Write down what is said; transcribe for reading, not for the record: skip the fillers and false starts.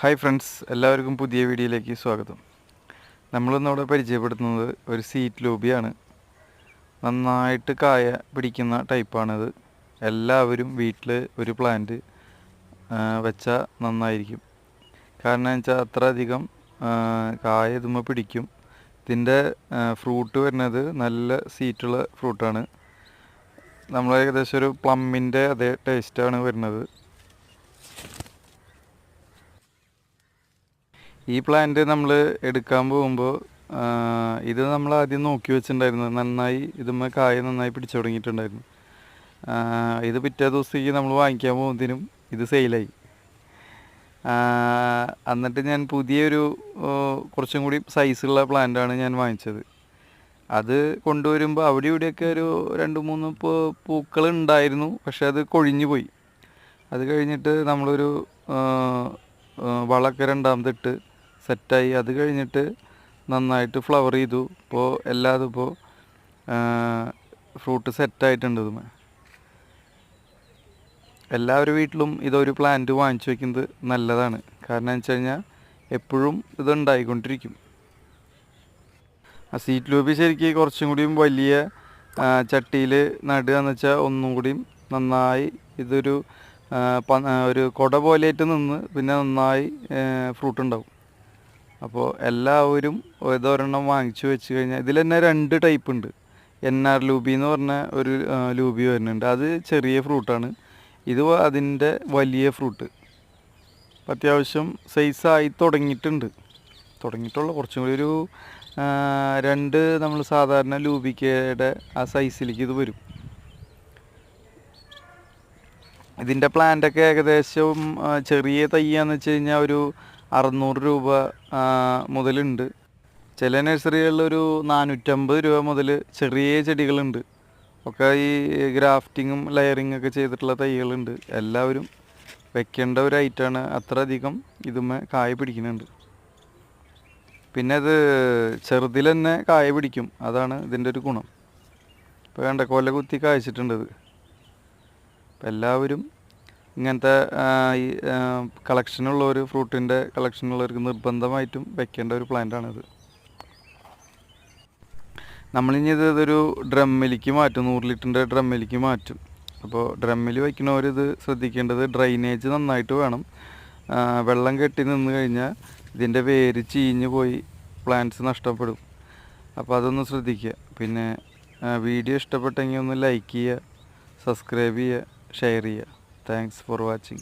Hi friends, എല്ലാവർക്കും പുതിയ വീഡിയോയിലേക്ക് സ്വാഗതം. നമ്മളിന്നിവിടെ പരിചയപ്പെടുത്തുന്നത് ഒരു സീറ്റ് ലൂബിയാണ്. നന്നായിട്ട് കായ പിടിക്കുന്ന ടൈപ്പാണിത്. എല്ലാവരും വീട്ടിൽ ഒരു പ്ലാന്റ് വെച്ചാൽ നന്നായിരിക്കും. കാരണം വെച്ചാൽ അത്ര അധികം കായ ഇതുമ്പോൾ പിടിക്കും. ഇതിൻ്റെ ഫ്രൂട്ട് വരുന്നത് നല്ല സീറ്റുള്ള ഫ്രൂട്ടാണ്. നമ്മൾ ഏകദേശം ഒരു പ്ലമ്മിൻ്റെ അതേ ടേസ്റ്റാണ് വരുന്നത്. ഈ പ്ലാന്റ് നമ്മൾ എടുക്കാൻ പോകുമ്പോൾ ഇത് നമ്മൾ ആദ്യം നോക്കി വെച്ചിട്ടുണ്ടായിരുന്നു. നന്നായി ഇതുമ്മേ കായ നന്നായി പിടിച്ചു തുടങ്ങിയിട്ടുണ്ടായിരുന്നു. ഇത് പിറ്റേ ദിവസത്തേക്ക് നമ്മൾ വാങ്ങിക്കാൻ പോകുന്നതിനും ഇത് സെയിലായി. എന്നിട്ട് ഞാൻ പുതിയൊരു കുറച്ചും കൂടി സൈസുള്ള പ്ലാന്റാണ് ഞാൻ വാങ്ങിച്ചത്. അത് കൊണ്ടുവരുമ്പോൾ അവിടെ ഇവിടെയൊക്കെ ഒരു 2-3 പൂക്കൾ ഉണ്ടായിരുന്നു. പക്ഷെ അത് കൊഴിഞ്ഞു പോയി. അത് കഴിഞ്ഞിട്ട് നമ്മളൊരു വളമൊക്കെ രണ്ടാമതിട്ട് സെറ്റായി. അത് കഴിഞ്ഞിട്ട് നന്നായിട്ട് ഫ്ലവർ ചെയ്തു. ഇപ്പോൾ എല്ലാതും ഇപ്പോൾ ഫ്രൂട്ട് സെറ്റായിട്ടുണ്ട്. ഇതുമേ എല്ലാവരുടെ വീട്ടിലും ഇതൊരു പ്ലാന്റ് വാങ്ങിച്ചു വയ്ക്കുന്നത് നല്ലതാണ്. കാരണം എന്ന് വെച്ച് കഴിഞ്ഞാൽ എപ്പോഴും ഇതുണ്ടായിക്കൊണ്ടിരിക്കും. ആ സീറ്റ് ലൂബി ശരിക്കും കുറച്ചും കൂടിയും വലിയ ചട്ടിയിൽ നടുക എന്ന് വെച്ചാൽ ഒന്നും കൂടിയും നന്നായി ഇതൊരു ഒരു കുട പോലെയായിട്ട് നിന്ന് പിന്നെ നന്നായി ഫ്രൂട്ട് ഉണ്ടാവും. അപ്പോൾ എല്ലാവരും ഇതൊരെണ്ണം വാങ്ങിച്ചു വെച്ച് കഴിഞ്ഞാൽ ഇതിൽ തന്നെ 2 ടൈപ്പ് ഉണ്ട്. NR ലൂബി എന്ന് പറഞ്ഞ ഒരു ലൂബി വരുന്നുണ്ട്. അത് ചെറിയ ഫ്രൂട്ടാണ്. ഇത് അതിൻ്റെ വലിയ ഫ്രൂട്ട്. അത്യാവശ്യം സൈസായി തുടങ്ങിയിട്ടുള്ള കുറച്ചും കൂടി ഒരു 2 നമ്മൾ സാധാരണ ലൂബിക്കയുടെ ആ സൈസിലേക്ക് ഇത് വരും. ഇതിൻ്റെ പ്ലാന്റൊക്കെ ഏകദേശം ചെറിയ തയ്യാന്ന് വെച്ച് കഴിഞ്ഞാൽ ഒരു 600 രൂപ മുതലുണ്ട്. ചില നഴ്സറികളിൽ ഒരു 450 രൂപ മുതൽ ചെറിയ ചെടികളുണ്ട്. ഒക്കെ ഈ ഗ്രാഫ്റ്റിങ്ങും ലെയറിങ്ങൊക്കെ ചെയ്തിട്ടുള്ള തൈകളുണ്ട്. എല്ലാവരും വെക്കേണ്ട ഒരു ഐറ്റമാണ്. അത്ര അധികം ഇതുമ്മേ കായ പിടിക്കുന്നുണ്ട്. പിന്നെ അത് ചെറുതിൽ തന്നെ കായ പിടിക്കും. അതാണ് ഇതിൻ്റെ ഒരു ഗുണം. ഇപ്പോൾ വേണ്ട കൊല കുത്തി കായ്ച്ചിട്ടുണ്ട് ഇത്. അപ്പം എല്ലാവരും ഇങ്ങനത്തെ ഈ കളക്ഷനുള്ളവർ, ഫ്രൂട്ടിൻ്റെ കളക്ഷനുള്ളവർക്ക് നിർബന്ധമായിട്ടും വെക്കേണ്ട ഒരു പ്ലാന്റാണിത്. നമ്മളിനി ഇതൊരു ഡ്രമ്മിലേക്ക് മാറ്റും. 100 ലിറ്ററിൻ്റെ ഡ്രമ്മിലേക്ക് മാറ്റും. അപ്പോൾ ഡ്രമ്മിൽ വയ്ക്കണവരിത് ശ്രദ്ധിക്കേണ്ടത് ഡ്രൈനേജ് നന്നായിട്ട് വേണം. വെള്ളം കെട്ടി നിന്ന് കഴിഞ്ഞാൽ ഇതിൻ്റെ വേര് ചീഞ്ഞ് പോയി പ്ലാന്റ്സ് നഷ്ടപ്പെടും. അപ്പോൾ അതൊന്ന് ശ്രദ്ധിക്കുക. പിന്നെ വീഡിയോ ഇഷ്ടപ്പെട്ടെങ്കിൽ ഒന്ന് ലൈക്ക് ചെയ്യുക, സബ്സ്ക്രൈബ് ചെയ്യുക, ഷെയർ ചെയ്യുക. Thanks for watching.